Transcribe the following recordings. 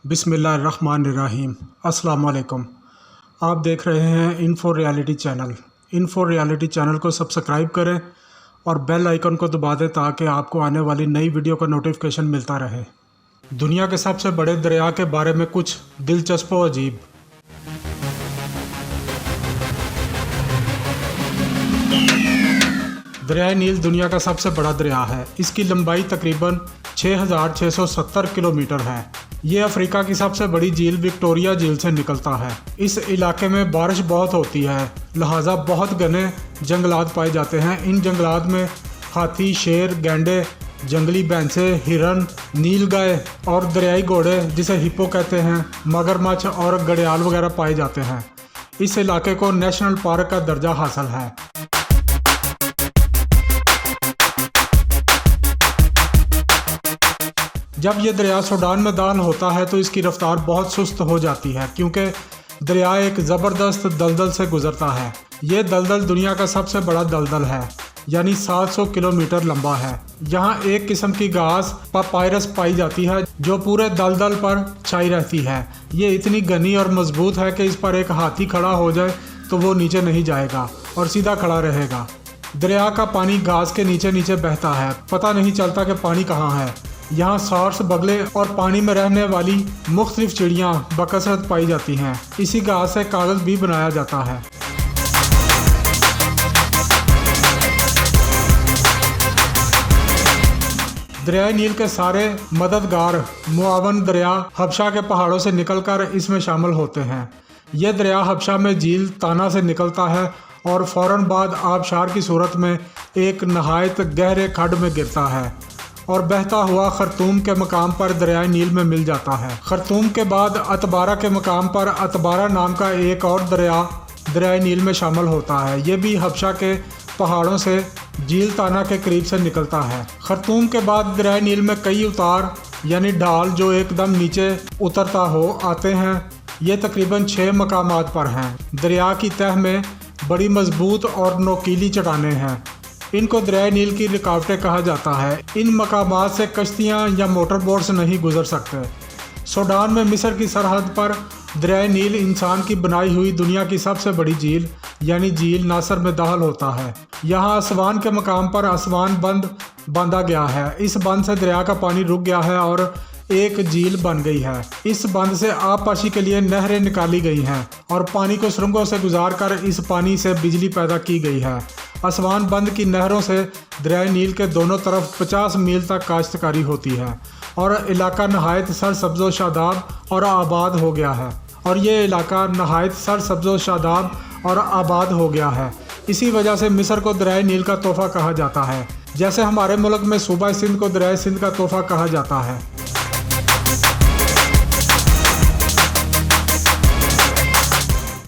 बिस्मिल्लाहिर्रहमानिर्रहीम। अस्सलाम वालेकुम। आप देख रहे हैं info reality channel. Info reality channel को सब्सक्राइब करें और बेल आइकन को दबा दें ताकि आपको आने वाली नई वीडियो का नोटिफिकेशन मिलता रहे। दुनिया के सबसे बड़े दरिया के बारे में कुछ दिलचस्प व अजीब। दरिया नील दुनिया का सबसे बड़ा दरिया है। इसकी लंबाई तकरीबन 6,670 किलोमीटर है। ये अफ्रीका की सबसे बड़ी झील विक्टोरिया झील से निकलता है। इस इलाके में बारिश बहुत होती है, लिहाजा बहुत घने जंगलात पाए जाते हैं। इन जंगलात में हाथी, शेर, गैंडे, जंगली भैंसें, हिरन, नीलगाय और दरियाई घोड़े जिसे हिप्पो कहते हैं, मगरमच्छ और घड़ियाल वगैरह पाए जाते हैं। इस इलाके को नेशनल पार्क का दर्जा हासिल है। जब ये दरिया सूडान में दाखिल होता है तो इसकी रफ्तार बहुत सुस्त हो जाती है क्योंकि दरिया एक ज़बरदस्त दलदल से गुजरता है। ये दलदल दुनिया का सबसे बड़ा दलदल है, यानी 700 किलोमीटर लंबा है। यहाँ एक किस्म की घास पापायरस पाई जाती है जो पूरे दलदल पर छाई रहती है। ये इतनी घनी और मजबूत है कि इस पर एक हाथी खड़ा हो जाए तो वो नीचे नहीं जाएगा और सीधा खड़ा रहेगा। दरिया का पानी घास के नीचे नीचे बहता है, पता नहीं चलता कि पानी कहाँ है। यहाँ सार्स, बगले और पानी में रहने वाली मुख्तलिफ चिड़ियाँ बकसरत पाई जाती हैं। इसी घास से कागज़ भी बनाया जाता है। दरिया नील के सारे मददगार मुआवन दरिया हबशा के पहाड़ों से निकलकर इसमें शामिल होते हैं। यह दरिया हबशा में झील ताना से निकलता है और फ़ौरन बाद आबशार की सूरत में एक नहायत गहरे खड्ड में गिरता है और बहता हुआ खरतूम के मकाम पर दरियाई नील में मिल जाता है। खरतूम के बाद अतबारा के मकाम पर अतबारा नाम का एक और दरिया दरियाई नील में शामिल होता है। ये भी हबशा के पहाड़ों से झील ताना के करीब से निकलता है। खरतूम के बाद दरियाई नील में कई उतार यानी ढाल जो एकदम नीचे उतरता हो आते हैं। ये तकरीबन 6 मकामात पर हैं। दरिया की तह में बड़ी मजबूत और नोकीली चट्टानें हैं। इनको दरियाई नील की रुकावटें कहा जाता है। इन मकामात से कश्तियाँ या मोटर बोट्स नहीं गुजर सकते। सूडान में मिस्र की सरहद पर दरियाई नील इंसान की बनाई हुई दुनिया की सबसे बड़ी झील यानी झील नासर में दाखिल होता है। यहाँ असवान के मकाम पर असवान बंद बांधा गया है। इस बंद से दरिया का पानी रुक गया है और एक झील बन गई है। इस बंद से आबपाशी के लिए नहरें निकाली गई हैं और पानी को सुरंगों से गुजार कर इस पानी से बिजली पैदा की गई है। असवान बंद की नहरों से दरियाई नील के दोनों तरफ 50 मील तक काश्तकारी होती है और इलाका नहायत सरसब्ज़ो शादाब और आबाद हो गया है। हो गया है। इसी वजह से मिस्र को दरियाई नील का तोहफ़ा कहा जाता है, जैसे हमारे मुल्क में सूबा सिंध को दरियाई सिंध का तोहफ़ा कहा जाता है।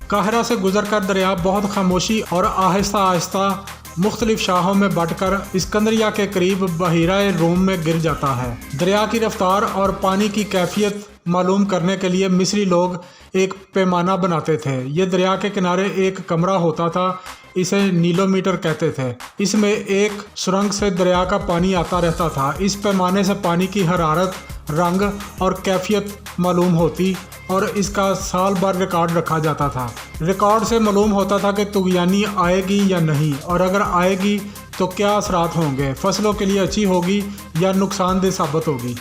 काहिरा से गुजरकर दरिया बहुत खामोशी और आहिस्ता आहिस्ता मुख्तलिफ शाहों में बंटकर इस्कंदरिया के करीब बहीरा रूम में गिर जाता है। दरिया की रफ्तार और पानी की कैफियत मालूम करने के लिए मिस्री लोग एक पैमाना बनाते थे। ये दरिया के किनारे एक कमरा होता था, इसे नीलोमीटर कहते थे। इसमें एक सुरंग से दरिया का पानी आता रहता था। इस पैमाने से पानी की हरारत, रंग और कैफियत मालूम होती और इसका साल भर रिकॉर्ड रखा जाता था। रिकॉर्ड से मालूम होता था कि तुगयानी आएगी या नहीं, और अगर आएगी तो क्या असरात होंगे, फसलों के लिए अच्छी होगी या नुकसानदेह साबित होगी।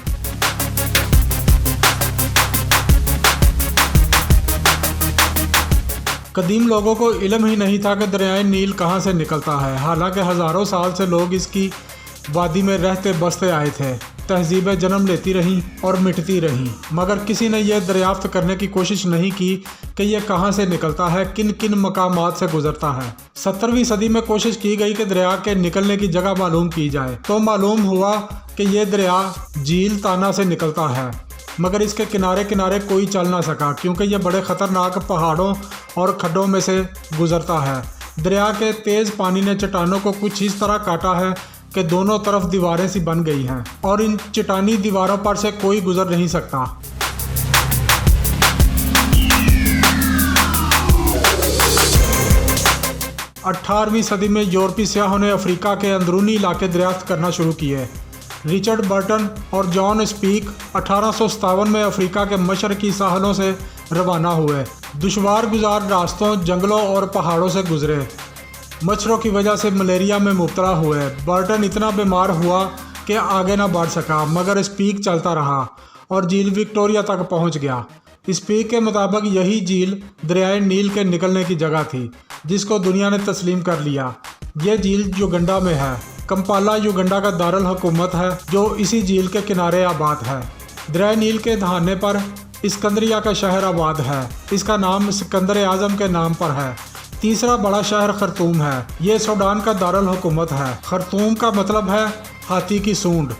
कदीम लोगों को इल्म ही नहीं था कि दरियाई नील कहाँ से निकलता है। हालांकि हज़ारों साल से लोग इसकी वादी में रहते बसते आए थे। तहजीबें जन्म लेती रहीं और मिटती रहीं, मगर किसी ने यह दरियाफ्त करने की कोशिश नहीं की कि यह कहाँ से निकलता है, किन किन मकामात से गुजरता है। 17वीं सदी में कोशिश की गई कि दरिया के निकलने की जगह मालूम की जाए, तो मालूम हुआ कि यह दरिया झील ताना से निकलता है, मगर इसके किनारे किनारे कोई चल ना सका क्योंकि यह बड़े ख़तरनाक पहाड़ों और खड्डों में से गुजरता है। दरिया के तेज़ पानी ने चट्टानों को कुछ इस तरह काटा है कि दोनों तरफ दीवारें सी बन गई हैं और इन चट्टानी दीवारों पर से कोई गुजर नहीं सकता। अठारहवीं सदी में यूरोपी सियाहों ने अफ्रीका के अंदरूनी इलाके दरियाफ्त करना शुरू किए। रिचर्ड बर्टन और जॉन स्पीक 1857 में अफ्रीका के मशरकी साहलों से रवाना हुए। दुश्वार गुजार रास्तों, जंगलों और पहाड़ों से गुजरे। मच्छरों की वजह से मलेरिया में मुब्तला हुए। बर्टन इतना बीमार हुआ कि आगे ना बढ़ सका, मगर स्पीक चलता रहा और झील विक्टोरिया तक पहुंच गया। स्पीक के मुताबिक यही झील दरियाए नील के निकलने की जगह थी, जिसको दुनिया ने तस्लीम कर लिया। यह झील युगंडा में है। कंपाला युगंडा का दारुल हुकूमत है, जो इसी झील के किनारे आबाद है। दरियाए नील के दहाने पर इस्कंदरिया का शहर आबाद है। इसका नाम सिकंदर आज़म के नाम पर है। तीसरा बड़ा शहर खरतूम है। ये सूडान का दारुल हुकूमत है। खरतूम का मतलब है हाथी की सूंड।